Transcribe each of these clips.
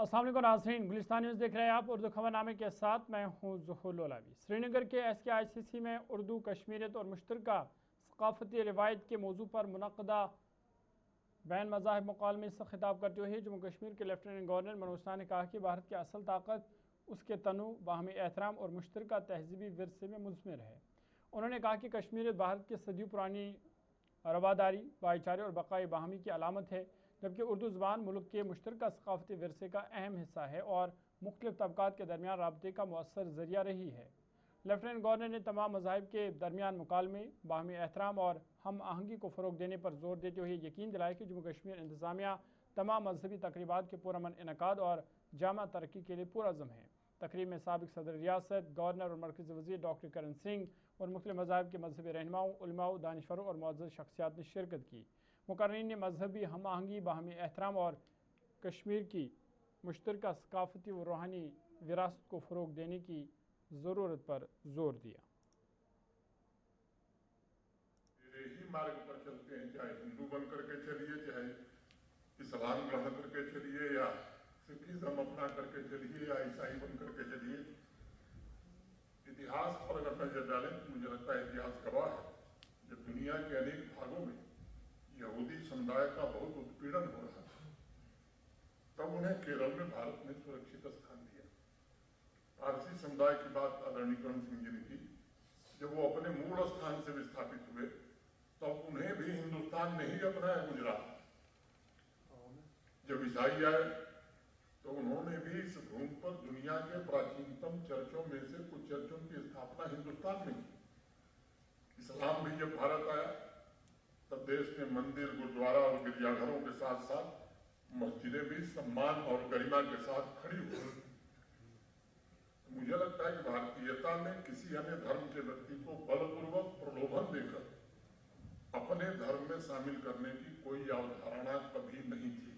अस्सलाम वालेकुम नाज़रीन, गुलिस्तान न्यूज़ देख रहे हैं आप। उर्दू खबरनामे के साथ मैं हूं ज़ुहूर लोलावी। श्रीनगर के SKICC में उर्दू कश्मीरियत और मुश्तरका सकाफ़ती रिवायत के मौजू पर मुनक़दा बैन मज़ाहिब मुकालमे से खिताब करते हुए जम्मू कश्मीर के लेफ्टिनेंट गवर्नर मनोज सिन्हा ने कहा कि भारत की असल ताकत उसके तनु, बाहमी एहतराम और मुश्तरका तहज़ीबी विरसे में मुज़मिर है। उन्होंने कहा कि कश्मीरियत भारत की सदियों पुरानी रवादारी, भाईचारे और बक़ाए बाहमी की अलामत है, जबकि उर्दू ज़बान मुल्क के मुश्तरका सकाफ़ती विरसे का अहम हिस्सा है और मुख्तलिफ़ तबक़ात के दरमियान राबते का मौसर ज़रिया रही है। लेफ्टिनेंट गवर्नर ने तमाम मज़ाहिब के दरमियान मुकालमे, बाहमी एहतराम और हम आहंगी को फ़रोग़ देने पर जोर देते हुए यकीन दिलाया कि जम्मू कश्मीर इंतज़ामिया तमाम मजहबी तकरीबात के पुरअमन इनेकाद और जामा तरक्की के लिए पुरअज़्म है। तकरीब में साबिक़ सदर रियासत, गवर्नर और मरकज़ी वज़ीर डॉक्टर करण सिंह और मुख्तलिफ़ मज़ाहिब के मजहबी रहनुमाओं, उलमाओं, दानिशवरों और मुअज़्ज़ज़ शख्सियात ने शिरकत की। मुक़र्रीन ने मजहबी हम आहंगी, बाहमी एहतराम और कश्मीर की मुश्तरका सकाफ़ती व रूहानी विरासत को फ़रोग़ देने की ज़रूरत पर जोर दिया। ही मार्ग पर चलते हैं, चाहे हिंदू बन करके चलिए, चाहे इस्लाम ग्रहण करके चलिए, या सिखिज्म अपना करके चलिए, या ईसाई बन करके चलिए। इतिहास पर अगर नजर डालें तो मुझे लगता है इतिहास गवाह है, जब दुनिया के अनेक भागों में यहूदी समुदाय का बहुत उत्पीड़न हो रहा था, तब उन्हें केरल में भारत ने सुरक्षित स्थान दिया। पारसी समुदाय की बात आदरणीय करण सिंह जी ने की। जब वो अपने मूल स्थान से विस्थापित हुए तब उन्हें भी हिंदुस्तान ने ही अपनाया गुजरात। जब ईसाई आए तो उन्होंने भी इस भूमि पर दुनिया के प्राचीनतम चर्चों में से कुछ चर्चों की स्थापना हिंदुस्तान में की। इस्लाम भी जब भारत आया तब देश में मंदिर, गुरुद्वारा और गिरजाघरों के साथ साथ मस्जिदें भी सम्मान और गरिमा के साथ खड़ी हुई। मुझे लगता है कि भारतीयता में किसी अन्य धर्म के व्यक्ति को बलपूर्वक प्रलोभन देकर अपने धर्म में शामिल करने की कोई अवधारणा कभी नहीं थी।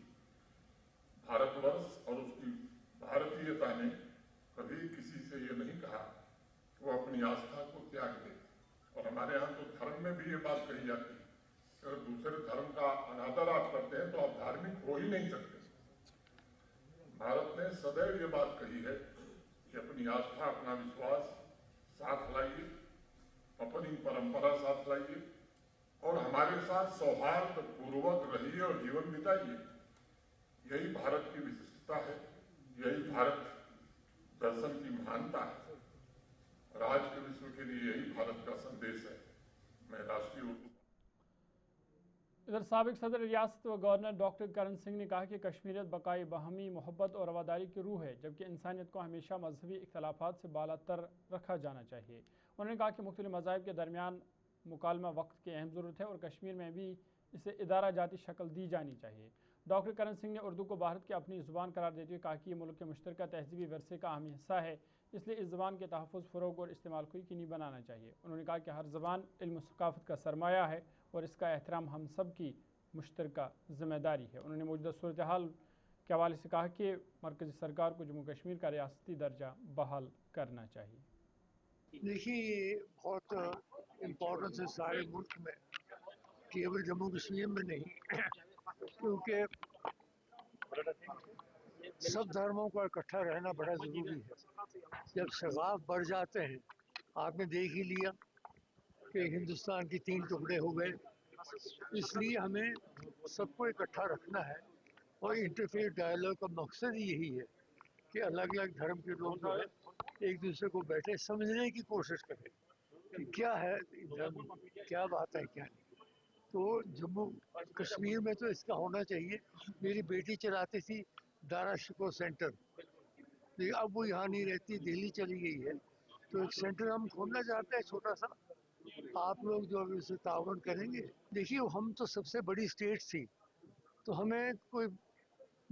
भारतवर्ष और उसकी भारतीयता ने कभी किसी से ये नहीं कहा कि वो अपनी आस्था को त्याग दे। और हमारे यहाँ तो धर्म में भी ये बात कही जाती है कि अगर दूसरे धर्म का अनादर आप करते हैं तो आप धार्मिक हो ही नहीं सकते। भारत ने सदैव ये बात कही है कि अपनी आस्था, अपना विश्वास साथ लाइए, अपनी परंपरा साथ लाइए और हमारे साथ सौहार्द पूर्वक रहिए और जीवन बिताइए। यही भारत की विशिष्टता है, यही भारत दर्शन की महानता है और आज के विश्व के लिए यही भारत का संदेश है। मैं राष्ट्रीय उर्दू। इधर साबिक़ सदर रियासत व गवर्नर डॉक्टर करण सिंह ने कहा कि कश्मीरियत बक़ाई बाहमी मोहब्बत और रवादारी की रूह है, जबकि इंसानियत को हमेशा मजहबी इख्तलाफात से बालातर रखा जाना चाहिए। उन्होंने कहा कि मुख्तलिफ मज़ाहिब के दरमियान मुकालमा वक्त की अहम ज़रूरत है और कश्मीर में भी इसे इदारा जाती शक्ल दी जानी चाहिए। डॉक्टर करण सिंह ने उर्दू को भारत की अपनी ज़ुबान करार देते हुए कहा कि ये मुल्क के मुश्तरका तहज़ीबी विरसे का अहम हिस्सा है, इसलिए इस ज़बान के तहफ़्फ़ुज़, फ़रोग़ और इस्तेमाल को यकीनी बनाना चाहिए। उन्होंने कहा कि हर ज़बान इल्म सकाफ़त का सरमाया है और इसका एहतराम हम सब की मुश्तरका ज़िम्मेदारी है। उन्होंने मौजूदा सूरत हाल के हवाले से कहा कि मरकज़ी सरकार को जम्मू कश्मीर का रियासती दर्जा बहाल करना चाहिए। देखिए, ये बहुत इम्पोर्टेंस है सारे मुल्क में, केवल जम्मू कश्मीर में नहीं, क्योंकि सब धर्मों का इकट्ठा रहना बड़ा ज़रूरी है। जब शगाफ बढ़ जाते हैं, आपने देख ही लिया कि हिंदुस्तान की 3 टुकड़े हो गए। इसलिए हमें सबको इकट्ठा रखना है और इंटरफेथ डायलॉग का मकसद ही यही है कि अलग अलग धर्म के लोग जो है एक दूसरे को बैठे समझने की कोशिश करें कि क्या है धर्म, क्या बात है, क्या नहीं। तो जम्मू कश्मीर में तो इसका होना चाहिए। मेरी बेटी चलाती थी दारा शिको सेंटर, लेकिन अब वो यहाँ नहीं रहती, दिल्ली चली गई है। तो एक सेंटर हम खोलना चाहते हैं छोटा सा। आप लोग जो अभी उसे ताउन करेंगे। देखिए, हम तो सबसे बड़ी स्टेट थी, तो हमें कोई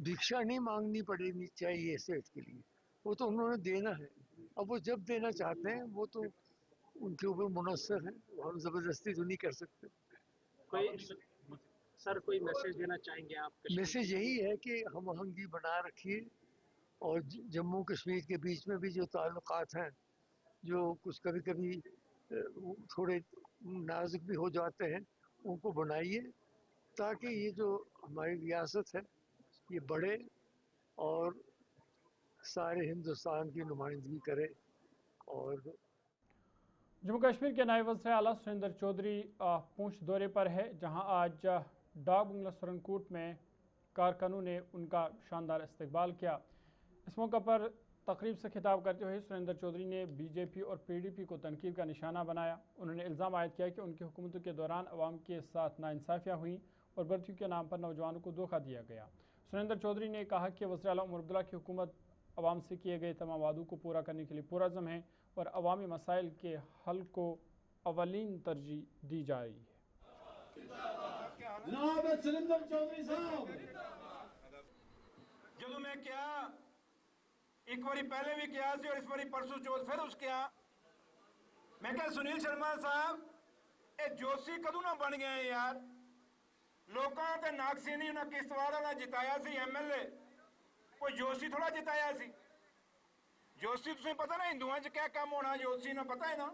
भिक्षा नहीं मांगनी पड़नी चाहिए स्टेट के लिए, वो तो उन्होंने देना है। अब वो जब देना चाहते हैं वो तो उनके ऊपर मुनस्सर है, हम ज़बरदस्ती तो नहीं कर सकते। कोई मैसेज देना चाहेंगे आप? मैसेज यही है कि हम आहंगी बना रखिए और जम्मू कश्मीर के बीच में भी जो ताल्लुकात हैं, जो कुछ कभी कभी थोड़े नाजुक भी हो जाते हैं, उनको बनाइए ताकि ये जो हमारी रियासत है ये बढ़े और सारे हिंदुस्तान की नुमाइंदगी करे। और जम्मू कश्मीर के नायब वज़ीर आला सुरेंद्र चौधरी पूंछ दौरे पर है, जहां आज डाक बंगला सुरनकोट में कारकुनों ने उनका शानदार इस्तकबाल किया। इस मौके पर तकरीब से खिताब करते हुए सुरेंद्र चौधरी ने बीजेपी और पीडीपी को तनकीद का निशाना बनाया। उन्होंने इल्ज़ाम आयद किया कि उनकी हुकूमतों के दौरान अवाम के साथ नाइंसाफ़ियाँ हुई और भर्तियों के नाम पर नौजवानों को धोखा दिया गया। सुरेंद्र चौधरी ने कहा कि वज़ीर आला उमर अब्दुल्ला की हुकूमत अवाम से किए गए तमाम वादों को पूरा करने के लिए पुरअज़्म है और अवामी मसाइल के हल को अवलीन तरजीह दी जा रही है। जनाब सुरेंद्र चौधरी साहब जो मैं क्या एक बारी पहले भी किया और इस बारी परसों चौथ फिर उस क्या मैं क्या सुनील शर्मा साहब ये जोशी कदों ना बन गए यार। लोगों ते नागसेनी उन्हें किश्तवाड़ वाला जिताया सी एमएलए, कोई जोशी थोड़ा जिताया सी। जोशी तुम्हें पता ना हिंदुओं च क्या काम होना, जोशी ना पता है ना,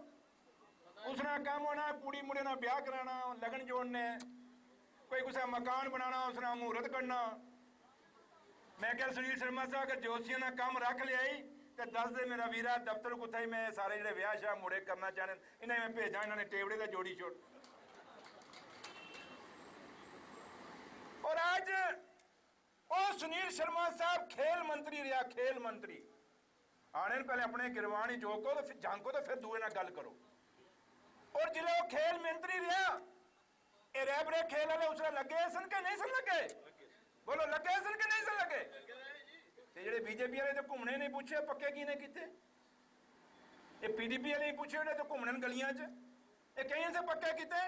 उसने काम होना कुड़ी मुड़े ना ब्याह कराना, लगन जोड़ने, कोई कुछ मकान बनाना, उसने मुहूर्त करना। मैं क्या सुनील शर्मा साहब अगर जोशिया ने काम रख लिया ही तो दस दे मेरा वीरा दफ्तर कुत्ता ही मैं सारे जो ब्याह शाह मुड़े करना चाहने इन्हें मैं भेजा, इन्होंने टेबड़े का जोड़ी छोड़। और आज ओ सुनील शर्मा साहब खेल मंत्री रहा, खेल मंत्री आने पहले अपने गिरवाणी जोको तो फिर झांको तो फिर दूए ना गल करो। और जिले वो खेल मंत्री रहा ये रैबरे खेल वाले उसने लगे सन के नहीं सन लगे, बोलो लगे सन के नहीं सन लगे। जेडे बीजेपी वाले तो घूमने नहीं पूछे पक्के की ने किते, ये पीडीपी वाले पूछे उन्हें तो घूमने गलियां च ये कहीं से पक्के किते।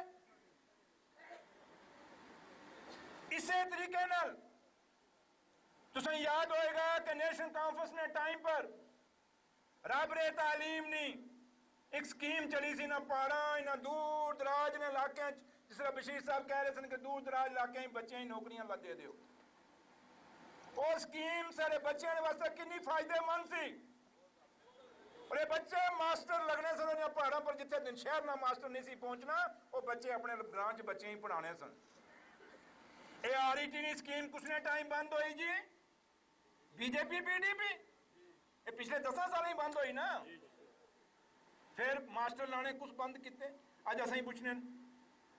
इसे तरीके नाल तुसें याद होएगा कि नेशनल कॉन्फ्रेंस ने टाइम पर राबरे तालीम नी एक स्कीम चली सी ना पहाड़ा ना दूर दराज ने इलाके जिस तरह बशीर साहब कह रहे थे कि दूर दराज इलाके बच्चे ही नौकरियां दे दो। और स्कीम सारे बच्चों वास्ते कितनी फायदेमंद सी। और ये बच्चे मास्टर लगने से पहाड़ों पर जिथे शहर ना मास्टर नहीं सी पहुंचना वो बच्चे अपने ग्रां च बच्चे ही पढ़ाने सन। ये आरईटी स्कीम कुछ ने टाइम बंद हुई जी, बीजेपी पीडीपी ये पिछले 10 साल ही बंद हुई ना, फिर मास्टर लाने कुछ बंद किते। अज अस पूछने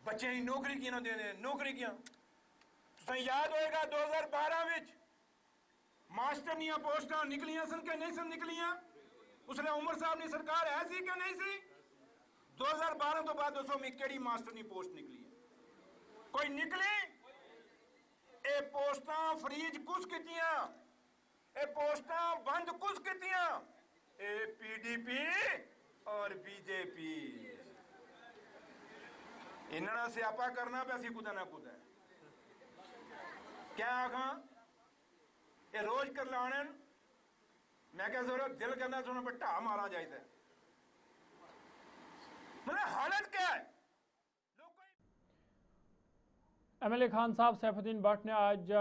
बच्चे ही नौकरी की ना देने, नौकरी किया तुसें याद होएगा 2012 में मास्टर दियां पोस्टां निकलियां सन के नहीं सन निकलियां, उसने उमर साहब की सरकार है सी कि नहीं सी। 2012 तो बाद दसो मी केड़ी मास्टर की पोस्ट निकली है, कोई निकली। ये पोस्टां फ्रीज कुछ कीतियां, ये पोस्टां बंद कुछ कीतियां, ये पीडीपी और बीजेपी इन्होंने स्यापा करना पे असी कुदा ना कुदा क्या आखा ये रोज कर लाने। मैं क्या जरूरत दिल करना सुना पर ढा मारा जाए, मतलब हालत क्या है। एमएलए खान साहब सैफुद्दीन भट्ट ने आज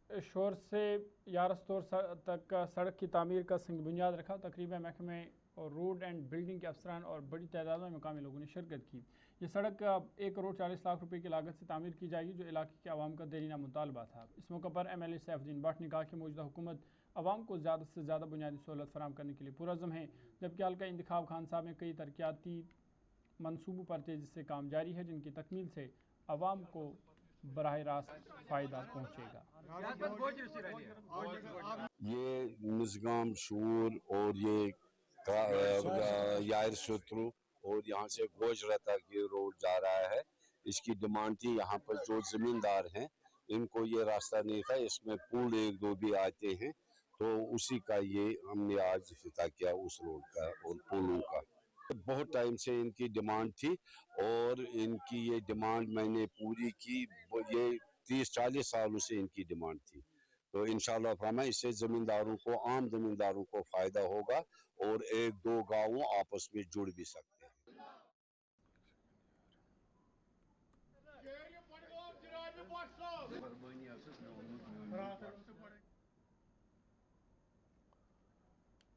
शोर से यारस्तोर तक सड़क की तामीर का संग बुनियाद रखा। तकरीबन महकमे और रोड एंड बिल्डिंग के अफसरान और बड़ी तादाद में मकामी लोगों ने शिरकत की। ये सड़क 1 करोड़ 40 लाख रुपए की लागत से तामीर की जाएगी, जो इलाके के आवाम का देरीना मुतालबा था। इस मौके पर एमएलए सैफुद्दीन भट्ट ने कहा कि मौजूदा हुकूमत आवाम को ज़्यादा से ज़्यादा बुनियादी सहूलत फराहम करने के लिए पुरअज़्म है, जबकि हल्का इंतखाब खान साहब में कई तरक्याती मनसूबों पर तेज़ी से काम जारी है, जिनकी तकमील से आवाम को बराह रास्त फ़ायदा पहुँचेगा। ये निज़गाम शूर और ये यार शत्रु और यहाँ से गोज रहता की रोड जा रहा है, इसकी डिमांड थी। यहाँ पर जो जमींदार हैं इनको ये रास्ता नहीं था, इसमें पुल 1-2 भी आते हैं, तो उसी का ये हमने आज इफ्तिताह किया उस रोड का और पुलों का। बहुत टाइम से इनकी डिमांड थी और इनकी ये डिमांड मैंने पूरी की। ये 30-40 सालों से इनकी डिमांड थी, तो इंशाअल्लाह फरमा इससे जमींदारों को, आम जमींदारों को फायदा होगा और 1-2 गाँव आपस में जुड़ भी सकते हैं।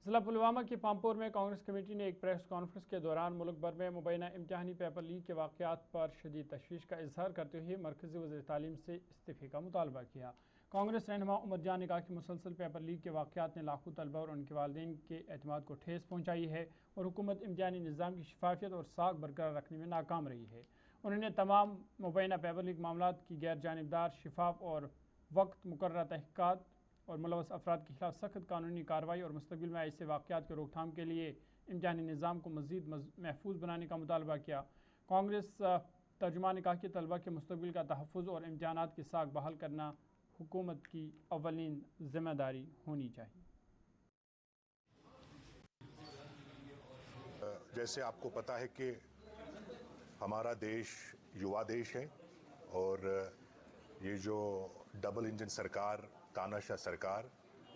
ज़िला पुलवामा की पामपुर में कांग्रेस कमेटी ने एक प्रेस कॉन्फ्रेंस के दौरान मुल्क भर में मुबैना इम्तिहानी पेपर लीक के वाक़यात पर शदीद तशवीश का इजहार करते हुए मरकज़ी वज़ीर तालीम से इस्तीफ़े का मुतालबा किया। कांग्रेस रहनुमा उमर जान ने कहा कि मुसलसल पेपर लीक के वाक़यात ने लाखों तलबा और उनके वालिदैन के एतमाद को ठेस पहुँचाई है और हुकूमत इम्तिहानी निज़ाम की शफाफियत और साख बरकरार रखने में नाकाम रही है। उन्होंने तमाम मुबैना पेपर लीक मामला की गैर जानिबदार, शिफाफ और वक्त मुकर्रर तहक़ीक़ात और मुलव्वस अफराद के खिलाफ सख्त कानूनी कार्रवाई और मुस्तक़बिल में ऐसे वाक़यात के रोकथाम के लिए इम्तिहानी निज़ाम को मज़ीद महफूज बनाने का मुतालबा किया। कांग्रेस तर्जुमान ने कहा कि तलबा के मुस्तक़बिल का तहफ़्फ़ुज़ और इम्तिहानात की साख बहाल करना हुकूमत की अव्वलीन ज़िम्मेदारी होनी चाहिए। जैसे आपको पता है कि हमारा देश युवा देश है और ये जो डबल इंजन सरकार, तानाशाह सरकार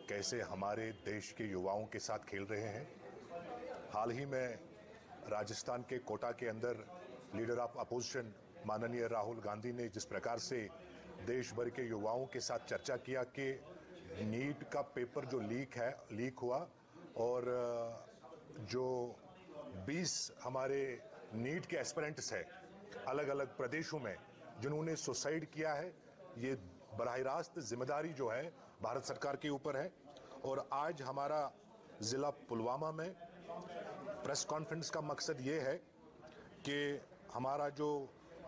कैसे हमारे देश के युवाओं के साथ खेल रहे हैं। हाल ही में राजस्थान के कोटा के अंदर लीडर ऑफ अपोजिशन माननीय राहुल गांधी ने जिस प्रकार से देश भर के युवाओं के साथ चर्चा किया कि नीट का पेपर जो लीक हुआ और जो 20 हमारे नीट के एस्पिरेंट्स हैं अलग अलग प्रदेशों में जिन्होंने सुसाइड किया है, ये बराह रास्त जिम्मेदारी जो है भारत सरकार के ऊपर है। और आज हमारा ज़िला पुलवामा में प्रेस कॉन्फ्रेंस का मकसद ये है कि हमारा जो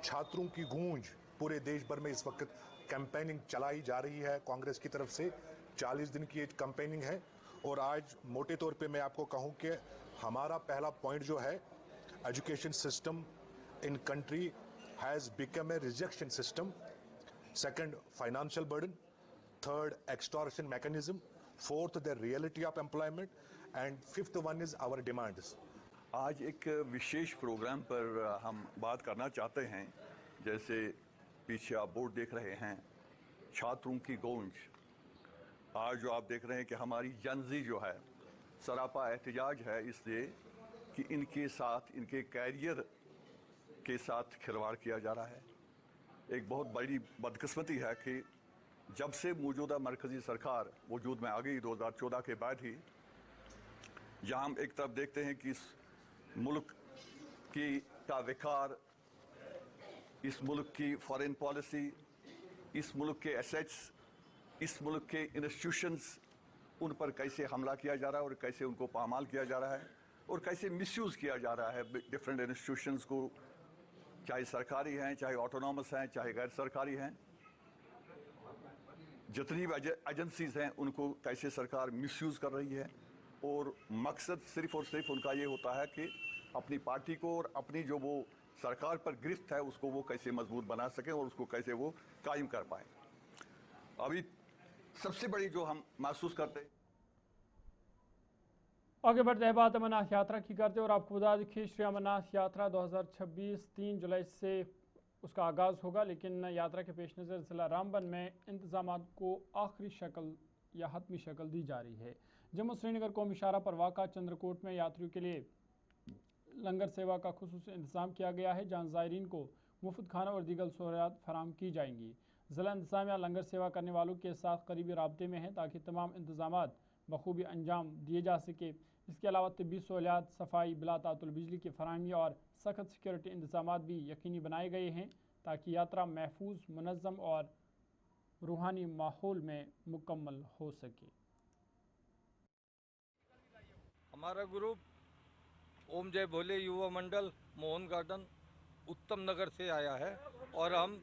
छात्रों की गूंज पूरे देश भर में इस वक्त कैंपेनिंग चलाई जा रही है कांग्रेस की तरफ से, 40 दिन की एक कैंपेनिंग है। और आज मोटे तौर पे मैं आपको कहूं कि हमारा पहला पॉइंट जो है, education system in country has become a rejection system, second financial burden, third extortion mechanism, fourth the reality of employment and fifth one is our demands. आज एक विशेष प्रोग्राम पर हम बात करना चाहते हैं। जैसे पीछे आप बोर्ड देख रहे हैं, छात्रों की गूंज। आज जो आप देख रहे हैं कि हमारी जनजी जो है सरापा एहतजाज है, इसलिए कि इनके साथ, इनके कैरियर के साथ खिलवाड़ किया जा रहा है। एक बहुत बड़ी बदकिस्मती है कि जब से मौजूदा मरकज़ी सरकार वजूद में आ गई 2014 के बाद ही, जहाँ हम एक तरफ देखते हैं कि इस मुल्क का विकार, इस मुल्क की फॉरेन पॉलिसी, इस मुल्क के एसेट्स, इस मुल्क के इंस्टीट्यूशंस, उन पर कैसे हमला किया जा रहा है और कैसे उनको पामाल किया जा रहा है और कैसे मिसयूज़ किया जा रहा है डिफरेंट इंस्टीट्यूशंस को, चाहे सरकारी हैं, चाहे ऑटोनॉमस हैं, चाहे गैर सरकारी हैं। जितनी भी एजेंसीज हैं उनको कैसे सरकार मिसयूज़ कर रही है और मकसद सिर्फ और सिर्फ उनका ये होता है कि अपनी पार्टी को और अपनी जो वो सरकार पर गिरफ्त है उसको वो कैसे मजबूत बना सकें और उसको कैसे वो कायम कर पाएं। अभी सबसे बड़ी जो हम महसूस करते हैं, आगे बढ़ते हैं बात अमरनाथ यात्रा की करते और आपको बता दें कि श्री अमरनाथ यात्रा 2026 3 जुलाई से उसका आगाज़ होगा, लेकिन यात्रा के पेश नज़र ज़िला रामबन में इंतज़ामात को आखिरी शक्ल या हतमी शक्ल दी जा रही है। जम्मू श्रीनगर कौमी शाहराह पर वाक़ा चंद्रकोट में यात्रियों के लिए लंगर सेवा का खुसूसी इंतज़ाम किया गया है, जहाँ ज़ायरीन को मुफ्त खाना और दीगर सहूलियात फराहम की जाएंगी। ज़िला इंतज़ामिया लंगर सेवा करने वालों के साथ करीबी राब्ते में है ताकि तमाम इंतज़ामात बखूबी अंजाम दिए जा सके। इसके अलावा तिब्बी सहूलियात, सफाई, बिला तातुल बिजली की फराहमी और सख्त सिक्योरिटी इंतज़ामात भी यकीनी बनाए गए हैं ताकि यात्रा महफूज, मुनज़्ज़म और रूहानी माहौल में मुकम्मल हो सके। हमारा ग्रुप ओम जय भोले युवा मंडल मोहन गार्डन उत्तम नगर से आया है और हम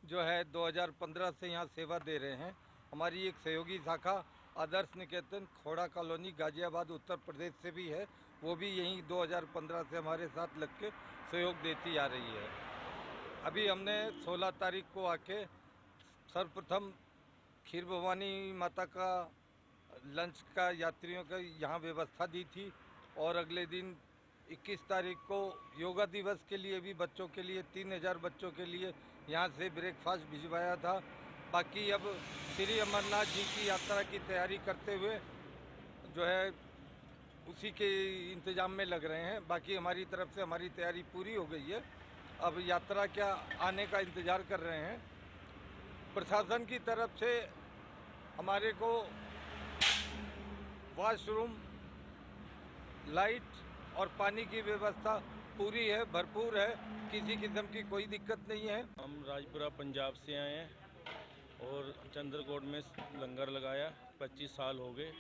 जो है 2015 से यहाँ सेवा दे रहे हैं। हमारी एक सहयोगी शाखा आदर्श निकेतन खोड़ा कॉलोनी गाजियाबाद उत्तर प्रदेश से भी है, वो भी यहीं 2015 से हमारे साथ लग के सहयोग देती आ रही है। अभी हमने 16 तारीख को आके सर्वप्रथम खीर भवानी माता का लंच का यात्रियों का यहाँ व्यवस्था दी थी और अगले दिन 21 तारीख को योगा दिवस के लिए भी बच्चों के लिए 3000 बच्चों के लिए यहाँ से ब्रेकफास्ट भिजवाया था। बाकी अब श्री अमरनाथ जी की यात्रा की तैयारी करते हुए जो है उसी के इंतजाम में लग रहे हैं। बाकी हमारी तरफ से हमारी तैयारी पूरी हो गई है, अब यात्रा क्या आने का इंतज़ार कर रहे हैं। प्रशासन की तरफ से हमारे को वॉशरूम, लाइट और पानी की व्यवस्था पूरी है, भरपूर है, किसी किस्म की कोई दिक्कत नहीं है। हम राजपुरा पंजाब से आए हैं और चंद्रकोट में लंगर लगाया। 25 साल हो गए,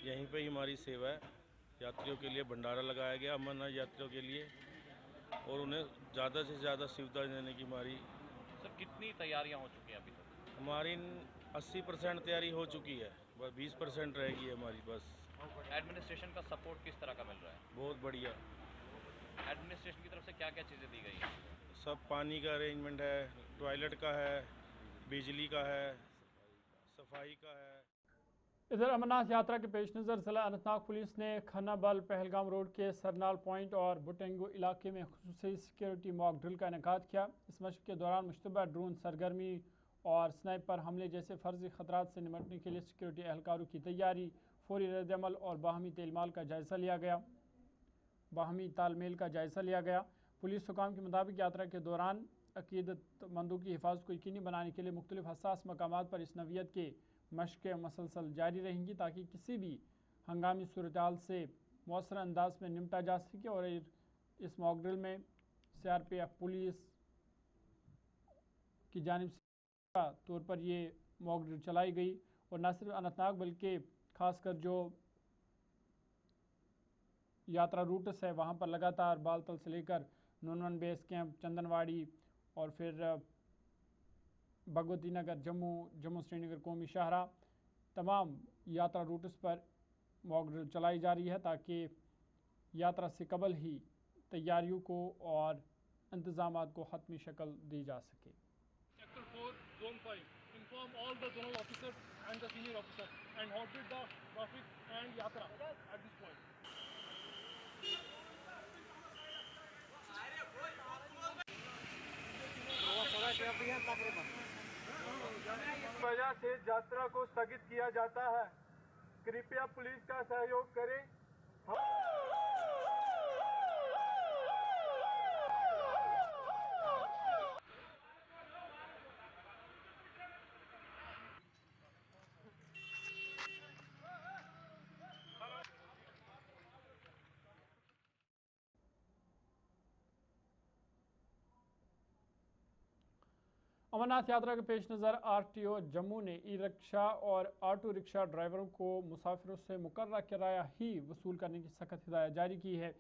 यहीं पे ही हमारी सेवा है। यात्रियों के लिए भंडारा लगाया गया अमरनाथ यात्रियों के लिए, और उन्हें ज़्यादा से ज़्यादा सुविधा देने की हमारी। सर कितनी तैयारियां हो चुकी हैं अभी तक? हमारी 80% तैयारी हो चुकी है, बस 20% रहेगी हमारी बस। एडमिनिस्ट्रेशन का सपोर्ट किस तरह का मिल रहा है? बहुत बढ़िया। एडमिनिस्ट्रेशन की तरफ से क्या क्या चीज़ें दी गई हैं? सब पानी का अरेंजमेंट है, टॉयलेट का है, बिजली का है, सफाई का है। इधर अमरनाथ यात्रा के पेश नज़र ज़िला अनंतनाग पुलिस ने खन्नाबल पहलगाम रोड के सरनाल पॉइंट और बुटेंगो इलाके में खुसूसी सिक्योरिटी मॉक ड्रिल का इनेकाद किया। इस मशक के दौरान मुश्तबा ड्रोन सरगर्मी और स्नाइपर हमले जैसे फ़र्जी ख़तरात से निपटने के लिए सिक्योरिटी एहलकारों की तैयारी, फौरी रद्दअमल और बाहमी तालमेल का जायज़ा लिया गया। पुलिस हुकाम के मुताबिक यात्रा के दौरान अकीदतमंदों की हिफाजत को यकीनी बनाने के लिए मुख्तलिफ हसास मकामात पर इस नवियत के मशक़ें मुसलसल जारी रहेंगी ताकि किसी भी हंगामी सूरत-ए-हाल से मौसर अंदाज में निपटा जा सके। और इस मॉक ड्रिल में CRPF पुलिस की जानिब से तौर पर ये मॉक ड्रिल चलाई गई। और न सिर्फ अनंतनाग बल्कि ख़ासकर जो यात्रा रूट्स है वहाँ पर लगातार बालतल से लेकर नूनवन बेस कैंप, चंदनवाड़ी और फिर भगवती नगर, जम्मू श्रीनगर कौमी शाहरा, तमाम यात्रा रूट्स पर मॉक ड्रिल चलाई जा रही है ताकि यात्रा से कबल ही तैयारियों को और इंतजामात को हतमी शक्ल दी जा सके। Sector 4, Zone 5, inform all the zonal officers and the senior officers and halted the traffic and yatra at this point. वजह से यात्रा को स्थगित किया जाता है, कृपया पुलिस का सहयोग करें। अमरनाथ यात्रा के पेश नज़र RTO जम्मू ने ई-रिक्शा और ऑटो रिक्शा ड्राइवरों को मुसाफिरों से मुकर्रर किराया ही वसूल करने की सख्त हिदायत जारी की है।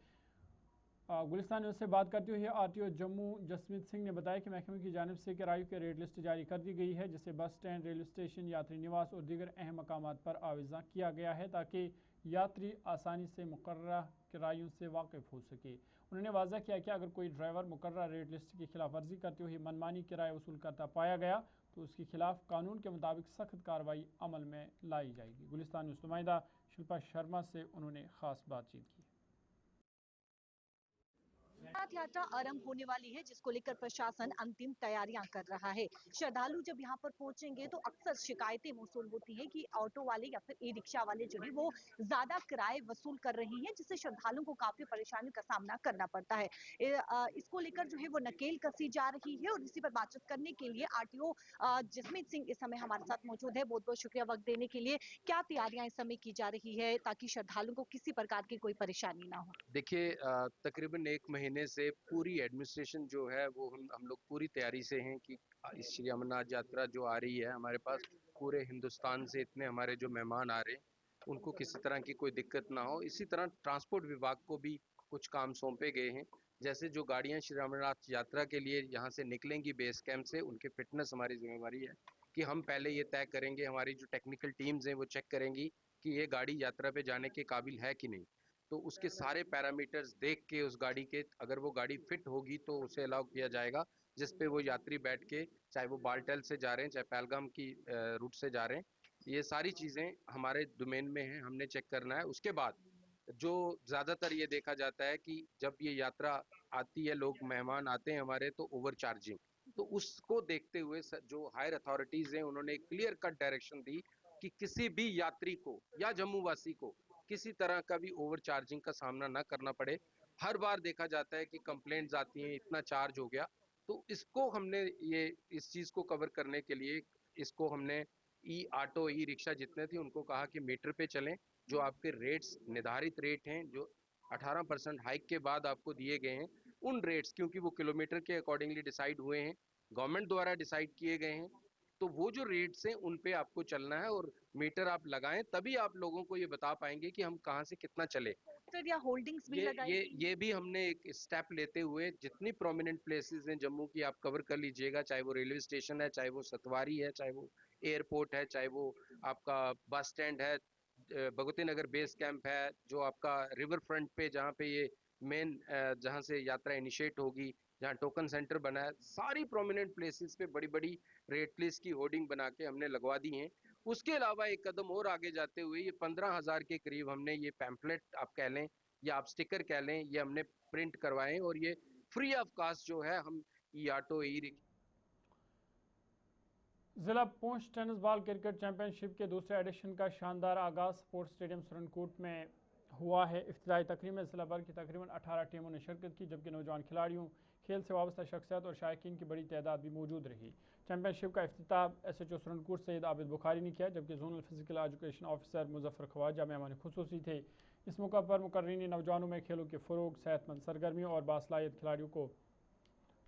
गुलिस्तान न्यूज़ से बात करते हुए RTO जम्मू जसमीत सिंह ने बताया कि महकमे की जानिब से किरायों की रेट लिस्ट जारी कर दी गई है, जिसे बस स्टैंड, रेलवे स्टेशन, यात्री निवास और दीगर अहम मकामात पर आवेज़ा किया गया है ताकि यात्री आसानी से मुकर्रर किरायों से वाकिफ़ हो सके। उन्होंने वाज़ा किया कि अगर कोई ड्राइवर मुकर्रर रेट लिस्ट की खिलाफ वर्जी करते हुए मनमानी किराया वसूल करता पाया गया तो उसके खिलाफ कानून के मुताबिक सख्त कार्रवाई अमल में लाई जाएगी। गुलिस्तान न्यूज़ नुमाइंदा शिल्पा शर्मा से उन्होंने ख़ास बातचीत की। अमरनाथ यात्रा आरंभ होने वाली है, जिसको लेकर प्रशासन अंतिम तैयारियां कर रहा है। श्रद्धालु जब यहां पर पहुंचेंगे तो अक्सर शिकायतें मौसूल होती हैं कि ऑटो वाले या फिर ई रिक्शा वाले जो है वो ज्यादा किराए वसूल कर रहे हैं, जिससे श्रद्धालुओं को काफी परेशानी का सामना करना पड़ता है। इसको लेकर जो है वो नकेल कसी जा रही है और इसी पर बातचीत करने के लिए RTO जसमीत सिंह इस समय हमारे साथ मौजूद है। बहुत बहुत शुक्रिया वक्त देने के लिए। क्या तैयारियां इस समय की जा रही है ताकि श्रद्धालुओं को किसी प्रकार की कोई परेशानी ना हो? देखिए, तकरीबन 1 महीने से पूरी एडमिनिस्ट्रेशन जो है वो हम लोग पूरी तैयारी से हैं कि इस श्री अमरनाथ यात्रा जो आ रही है, हमारे पास पूरे हिंदुस्तान से इतने हमारे जो मेहमान आ रहे हैं उनको किसी तरह की कोई दिक्कत ना हो। इसी तरह ट्रांसपोर्ट विभाग को भी कुछ काम सौंपे गए हैं, जैसे जो गाड़ियां श्री अमरनाथ यात्रा के लिए यहाँ से निकलेंगी बेस कैंप से, उनके फिटनेस हमारी जिम्मेवारी है कि हम पहले ये तय करेंगे, हमारी जो टेक्निकल टीम्स हैं वो चेक करेंगी कि ये गाड़ी यात्रा पे जाने के काबिल है कि नहीं। तो उसके सारे पैरामीटर्स देख के उस गाड़ी के, अगर वो गाड़ी फिट होगी तो उसे अलाउ किया जाएगा, जिस पे वो यात्री बैठ के, चाहे वो बालटेल से जा रहे हैं चाहे पहलगाम की रूट से जा रहे हैं, ये सारी चीज़ें हमारे डोमेन में हैं, हमने चेक करना है। उसके बाद जो ज़्यादातर ये देखा जाता है कि जब ये यात्रा आती है, लोग मेहमान आते हैं हमारे, तो ओवर चार्जिंग, तो उसको देखते हुए जो हायर अथॉरिटीज़ हैं उन्होंने क्लियर कट डायरेक्शन दी कि किसी भी यात्री को या जम्मू वासी को किसी तरह का भी ओवर चार्जिंग का सामना ना करना पड़े। हर बार देखा जाता है कि कंप्लेंट्स आती हैं, इतना चार्ज हो गया, तो इसको हमने इस चीज़ को कवर करने के लिए इसको हमने ऑटो, ई रिक्शा जितने थे उनको कहा कि मीटर पे चलें। जो आपके रेट्स निर्धारित रेट हैं जो 18% हाइक के बाद आपको दिए गए हैं, उन रेट्स, क्योंकि वो किलोमीटर के अकॉर्डिंगली डिसाइड हुए हैं, गवर्नमेंट द्वारा डिसाइड किए गए हैं, तो वो जो रेट्स हैं उन पे आपको चलना है और मीटर आप लगाएं, तभी आप लोगों को ये बता पाएंगे कि हम कहाँ से कितना चले। या होल्डिंग्स भी लगाई ये भी हमने एक स्टेप लेते हुए जितनी प्रोमिनेंट प्लेसेस हैं जम्मू की आप कवर कर लीजिएगा, चाहे वो रेलवे स्टेशन है, चाहे वो सतवारी है, चाहे वो एयरपोर्ट है, चाहे वो आपका बस स्टैंड है, भगवती नगर बेस कैंप है, जो आपका रिवर फ्रंट पे जहाँ पे ये मेन जहाँ से यात्रा इनिशिएट होगी, जहाँ टोकन सेंटर बना है, सारी प्रोमिनेंट प्लेसेस पे बड़ी बड़ी रेट लिस्ट की होर्डिंग बना के हमने लगवा दी हैं। उसके अलावा एक कदम और आगे जाते हुए ये 15,000 के करीब हमने ये पैम्पलेट आप कह लें या आप स्टिकर कह लें, ये हमने प्रिंट करवाए और ये फ्री ऑफ कॉस्ट जो है हम ई ऑटो ई जिला पूंछ टेनिस बॉल क्रिकेट चैंपियनशिप के दूसरे एडिशन का शानदार आगाज स्पोर्ट्स स्टेडियम सुरनकोट में हुआ है। इफ्तिताई तकरीब में जिला भर की तकरीबन 18 टीमों ने शिरकत की, जबकि नौजवान खिलाड़ियों, खेल से वाबस्ता शख्सियत और शायकीन की बड़ी तादाद भी मौजूद रही। चैंपियनशिप का इफ्तिताह SHO सुरनकोट सैयद आबिद बुखारी ने किया, जबकि zonal physical education officer Muzaffar Khwaja मेहमान खुसूसी थे। इस मौका पर मुकर्रीन ने नौजवानों में खेलों के फ़रोग, सेहतमंद सरगर्मियों और बासलाहियत खिलाड़ियों को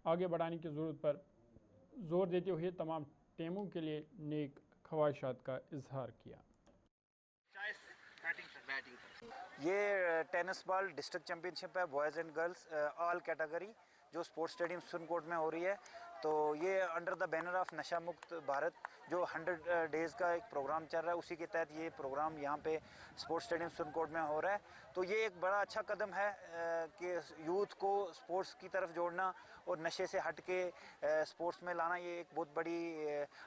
आगे बढ़ाने की ज़रूरत पर जोर देते हुए तमाम टीमों के लिए नेक ख्वाहिशात का इजहार किया। ये टेनिस बॉल डिस्ट्रिक्ट चैंपियनशिप है, boys and girls all category, जो स्पोर्ट्स स्टेडियम सुरनकोट में हो रही है। तो ये अंडर द बैनर ऑफ नशा मुक्त भारत, जो 100 डेज़ का एक प्रोग्राम चल रहा है, उसी के तहत ये प्रोग्राम यहाँ पे स्पोर्ट्स स्टेडियम सुरनकोट में हो रहा है। तो ये एक बड़ा अच्छा कदम है कि यूथ को स्पोर्ट्स की तरफ जोड़ना और नशे से हट के स्पोर्ट्स में लाना, ये एक बहुत बड़ी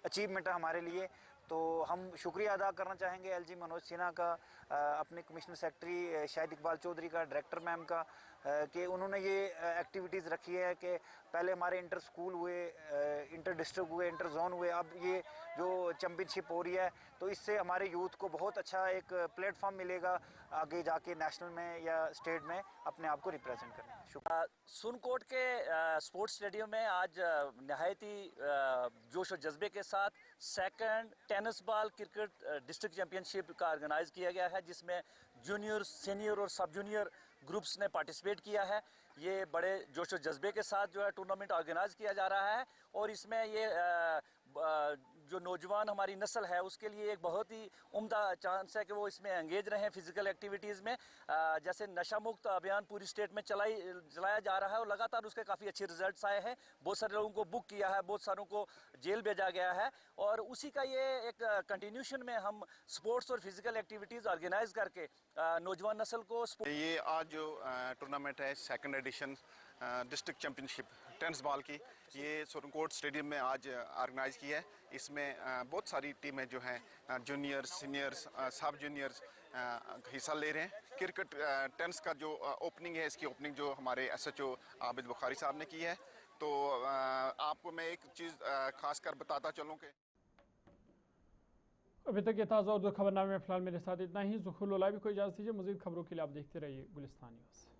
अचीवमेंट है हमारे लिए। तो हम शुक्रिया अदा करना चाहेंगे LG मनोज सिन्हा का, अपने कमिश्नर सेक्रेटरी शाहिद इकबाल चौधरी का, डायरेक्टर मैम का, कि उन्होंने ये एक्टिविटीज़ रखी है कि पहले हमारे इंटर स्कूल हुए, इंटर डिस्ट्रिक्ट हुए, इंटर जोन हुए, अब ये जो चैम्पियनशिप हो रही है, तो इससे हमारे यूथ को बहुत अच्छा एक प्लेटफॉर्म मिलेगा आगे जाके नेशनल में या स्टेट में अपने आप को रिप्रेजेंट करने। सुरनकोट के स्पोर्ट्स स्टेडियम में आज नहायत ही जोश और जज्बे के साथ second tennis ball cricket district championship का ऑर्गेनाइज किया गया है, जिसमें जूनियर, सीनियर और सब जूनियर ग्रुप्स ने पार्टिसिपेट किया है। ये बड़े जोश और जज्बे के साथ जो है टूर्नामेंट ऑर्गेनाइज किया जा रहा है और इसमें ये जो नौजवान हमारी नस्ल है उसके लिए एक बहुत ही उम्दा चांस है कि वो इसमें एंगेज रहें फिजिकल एक्टिविटीज़ में। जैसे नशा मुक्त अभियान पूरी स्टेट में चलाया जा रहा है और लगातार उसके काफ़ी अच्छे रिजल्ट्स आए हैं। बहुत सारे लोगों को बुक किया है, बहुत सारों को जेल भेजा गया है और उसी का ये एक कंटिन्यूशन में हम स्पोर्ट्स और फिजिकल एक्टिविटीज़ ऑर्गेनाइज करके नौजवान नस्ल को ये आज जो टूर्नामेंट है second edition district championship tennis ball की, ये सुरनकोट स्टेडियम में आज ऑर्गेनाइज की है। इसमें बहुत सारी टीमें जो हैं जूनियर्स, सीनियर्स, सब जूनियर्स हिस्सा ले रहे हैं। क्रिकेट टेनिस का जो ओपनिंग है, इसकी ओपनिंग जो हमारे SHO आबिद बुखारी साहब ने की है। तो आपको मैं एक चीज़ खास कर बताता चलूँ कि अभी तक ये ताज़ा उर्दू खबरनामे में फ़िलहाल मेरे साथ इतना ही। ज़ुहूर लोलाई भी को इजाज़त दीजिए। मज़ीद खबरों के लिए आप देखते रहिए गुलिस्तान न्यूज़।